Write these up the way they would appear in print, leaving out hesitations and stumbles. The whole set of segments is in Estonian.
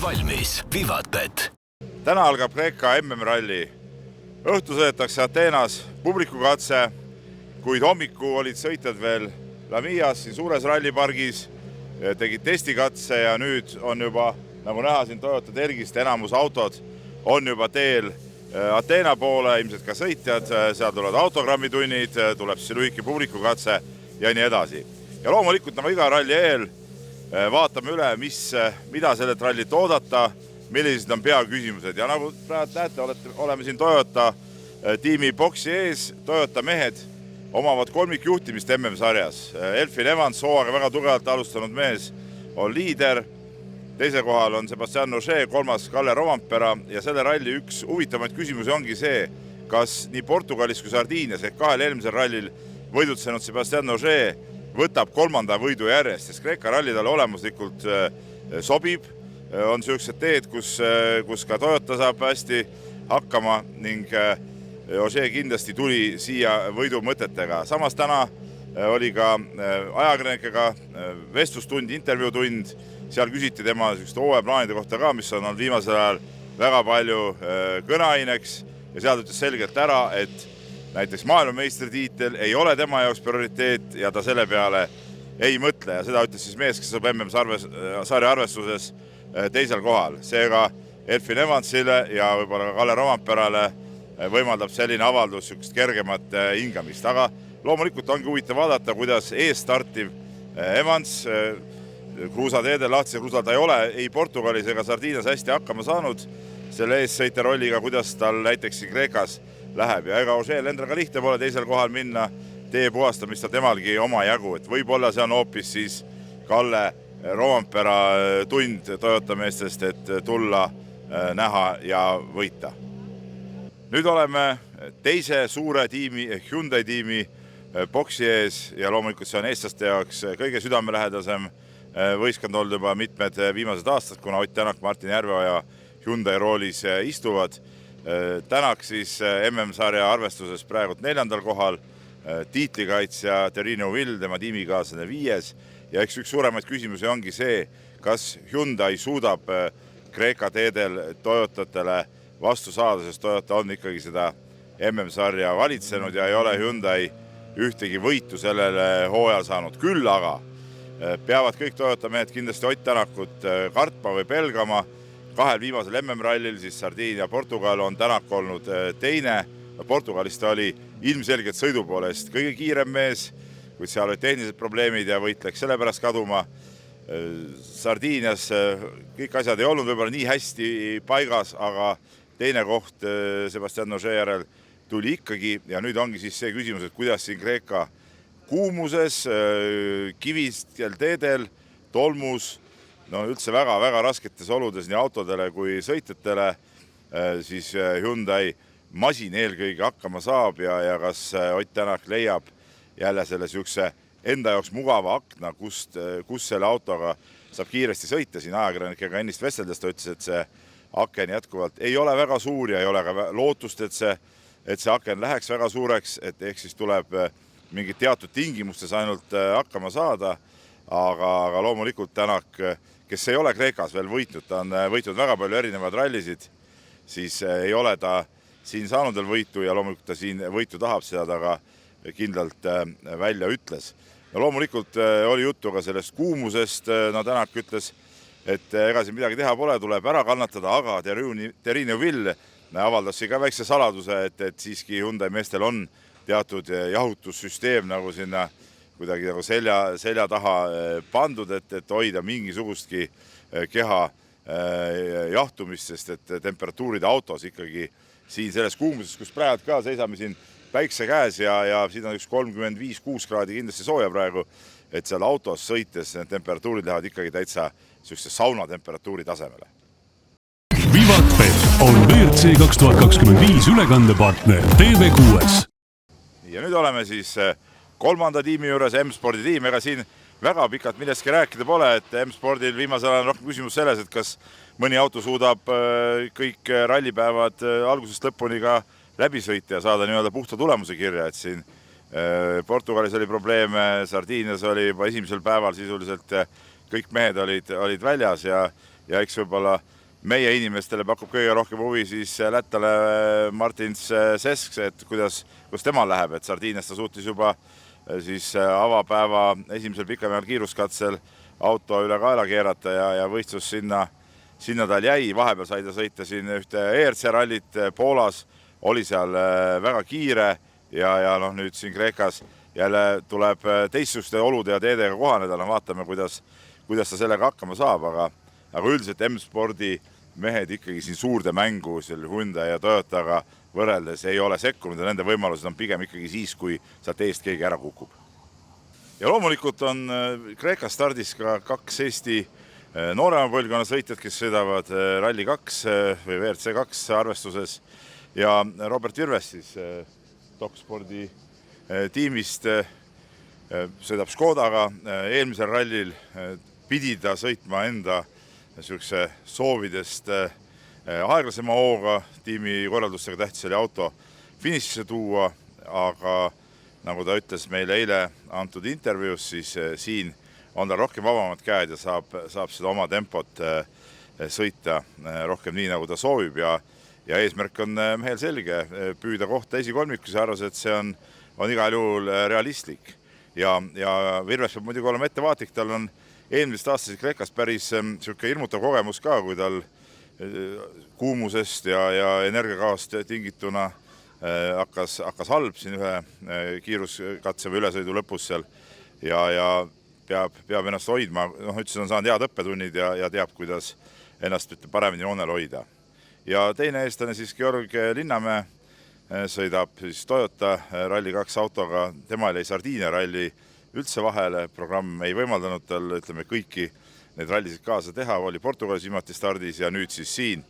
valmis. Vivatbet. Täna algab Kreeka MM-ralli. Õhtu sõidetakse Ateenas publikukatse, kuid hommiku olid sõitjad veel Lamias siin suures rallipargis, tegid testikatse ja nüüd on juba, nagu näha siin Toyota Tergist, enamus autod on juba teel Ateena poole, ilmselt ka sõitjad, seal tulevad autogrammitunnid, tuleb siis lühike publikukatse ja nii edasi. Ja loomulikult nagu iga ralli eel vaatame üle, mida sellelt rallit oodata, millised on peaküsimused. Ja nagu praegu näete, oleme siin Toyota tiimi boksi ees. Toyota mehed omavad kolmikjuhtimist MM-sarjas. Elfyn Evans, hooaega väga tugevalt alustanud mees, on liider. Teise kohal on Sebastian Ogier, kolmas Kalle Rovanpera ja selle ralli üks huvitavaid küsimusi ongi see, kas nii Portugalis kui Sardiinias ehk kahel eelmisel rallil võidutsenud Sebastian Ogier võtab kolmanda võidu järjest, sest Kreeka ralli talle olemuslikult sobib. On sellised teed, kus ka Toyota saab hästi hakkama ning Ogier kindlasti tuli siia võidu mõtetega. Samas täna oli ka ajakirjanikega vestlustund, intervjuutund. Seal küsiti tema hooajaplaanide kohta ka, mis on olnud viimasel ajal väga palju kõneaineks ja seal ütles selgelt ära, et näiteks maailmameistritiitel ei ole tema jaoks prioriteet ja ta selle peale ei mõtle. Ja seda ütles siis mees, kes saab MM-sarja arvestuses teisel kohal. Seega Elfyn Evansile ja võib-olla Kalle Rovanperale võimaldab selline avaldus kergemat hingamist. Aga loomulikult ongi huvitav vaadata, kuidas eesstartiv Evans kruusateedel, lahtise kruusal ta ei ole ei Portugalis ega Sardiinias hästi hakkama saanud selle eessõitja rolliga, kuidas tal näiteks Kreekas läheb. Ja ega Ogier endal ka lihtne pole teisel kohal minna, tee puhastamist ta temalgi oma jagu. Et võib-olla see on hoopis siis Kalle Rovanpera tund Toyota meestest, et tulla, näha ja võita. Nüüd oleme teise suure tiimi, Hyundai tiimi boksi ees ja loomulikult see on eestlaste jaoks kõige südamelähedasem võistkond olnud juba mitmed viimased aastad, kuna Ott Tänak, Martin Järveoja Hyundai roolis istuvad. Tänak siis MM-sarja arvestuses praegult 4. kohal, tiitlikaitsja Thierry Neuville, tema tiimikaaslane 5. Ja üks suuremaid küsimusi ongi see, kas Hyundai suudab Kreeka teedel Toyotatele vastu saada, sest Toyota on ikkagi seda MM-sarja valitsenud ja ei ole Hyundai ühtegi võitu sellele hooajal saanud. Küll aga peavad kõik Toyota mehed kindlasti Ott Tänakut kartma või pelgama. Kahel viimasel MM-rallil, siis Sardiinia ja Portugal on Tänak olnud teine. Portugalis ta oli ilmselgelt sõidu poolest kõige kiirem mees, kuid seal olid tehnilised probleemid ja võitleks selle pärast kaduma. Sardiinias kõik asjad ei olnud võib-olla nii hästi paigas, aga teine koht Sebastian Ogier järel tuli ikkagi ja nüüd ongi siis see küsimus, et kuidas siin Kreeka kuumuses, kivistel teedel, tolmus, üldse väga rasketes oludes nii autodele kui sõitjatele, siis Hyundai masin eelkõige hakkama saab ja kas Ott Tänak leiab jälle selle sihukese enda jaoks mugava akna, kus selle autoga saab kiiresti sõita. Siin ajakirjanikega ennist vesteldes ta ütles, et see aken jätkuvalt ei ole väga suur ja ei ole ka lootust, et see aken läheks väga suureks, et ehk siis tuleb mingid teatud tingimustes ainult hakkama saada, aga loomulikult Tänak, kes ei ole Kreekas veel võitnud, ta on võitnud väga palju erinevaid rallisid, siis ei ole ta siin saanud veel võitu ja loomulikult ta siin võitu tahab, seda ta ka kindlalt välja ütles. Ja loomulikult oli juttu ka sellest kuumusest, Tänak ütles, et ega siin midagi teha pole, tuleb ära kannatada, aga Thierry Neuville avaldas siin ka väikse saladuse, et siiski Hyundai meestel on teatud jahutussüsteem nagu sinna kuidagi nagu selja taha pandud, et hoida mingisugustki keha jahtumist, sest et temperatuurid autos ikkagi siin selles kuumuses, kus praegu ka seisame siin päikse käes ja siin on üks 35-6 kraadi kindlasti sooja praegu, et seal autos sõites temperatuurid lähevad ikkagi täitsa sauna temperatuuri tasemele. Vivatbet on WRC 2025 ülekandepartner TV6. Ja nüüd oleme siis kolmanda tiimi juures, M-spordi tiim. Ega siin väga pikalt millestki rääkida pole, et M-spordil viimasel ajal on rohkem küsimus selles, et kas mõni auto suudab kõik rallipäevad algusest lõpuni ka läbi sõita ja saada nii-öelda puhta tulemuse kirja, et siin Portugalis oli probleeme, Sardiinias oli juba esimesel päeval sisuliselt kõik mehed olid väljas ja eks võib-olla meie inimestele pakub kõige rohkem huvi siis lätlane Martins Sesk, et kuidas tema läheb, et Sardiinias ta suutis juba siis avapäeva esimesel pikamäel kiiruskatsel auto üle kaela keerata ja võistlus sinna tal jäi. Vahepeal sai ta sõita siin ühte ERC rallit Poolas, oli seal väga kiire ja nüüd siin Kreekas jälle tuleb teistsuguste olude ja teedega kohaneda. Vaatame, kuidas ta sellega hakkama saab, aga üldiselt M-spordi mehed ikkagi siin suurde mängu Hyundai ja Toyotaga võrreldes ei ole sekkunud ja nende võimalused on pigem ikkagi siis, kui sealt eest keegi ära kukub. Ja loomulikult on Kreeka stardis ka 2 Eesti noorema põlvkonna sõitjad, kes sõidavad Rally 2 või WRC 2 arvestuses ja Robert Virves siis Dokspordi tiimist sõidab Škodaga. Eelmisel rallil pidi ta sõitma enda soovidest aeglasema hooga, tiimi korraldustega tähtis oli auto finišisse tuua, aga nagu ta ütles meile eile antud intervjuus, siis siin on tal rohkem vabamad käed ja saab seda oma tempot sõita rohkem nii, nagu ta soovib ja eesmärk on mehel selge, püüda kohta esikolmikus ja arvas, et see on igal juhul realistlik. Ja Virves peab muidugi olema ettevaatlik, tal on eelmisest aastasid Kreekas päris hirmutav kogemus ka, kui tal kuumusest ja energiakaost tingituna hakkas halb siin ühe kiiruskatse või ülesõidu lõpus seal ja peab ennast hoidma. Ütles, on saanud head õppetunnid ja teab, kuidas ennast paremini joonel hoida. Ja teine eestlane siis Georg Linnamäe sõidab siis Toyota Rally 2 autoga, tema oli Sardiinia ralli üldse vahele, programm ei võimaldanud tal, kõiki need rallisid kaasa teha, oli Portugalis viimati stardis ja nüüd siis siin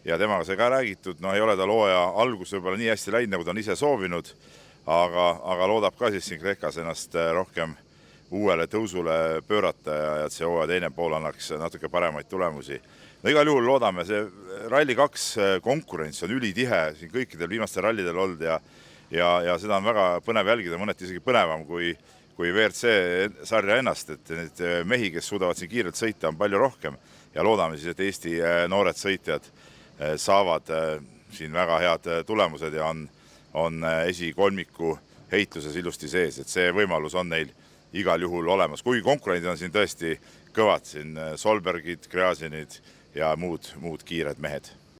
ja temaga sai ka räägitud, ei ole tal hooaja algus võib-olla nii hästi läinud, nagu ta on ise soovinud, aga loodab ka siis siin Kreekas ennast rohkem uuele tõusule pöörata ja see hooaja teine pool annaks natuke paremaid tulemusi. Igal juhul loodame, see Rally 2 konkurents on ülitihe siin kõikidel viimastel rallidel olnud ja seda on väga põnev jälgida, mõneti isegi põnevam kui WRC sarja ennast, et need mehi, kes suudavad siin kiirelt sõita, on palju rohkem ja loodame siis, et Eesti noored sõitjad saavad siin väga head tulemused ja on esikolmiku heitluses ilusti sees, et see võimalus on neil igal juhul olemas, kuigi konkurendid on siin tõesti kõvad, siin Solbergid, Gräzinid ja muud kiired mehed.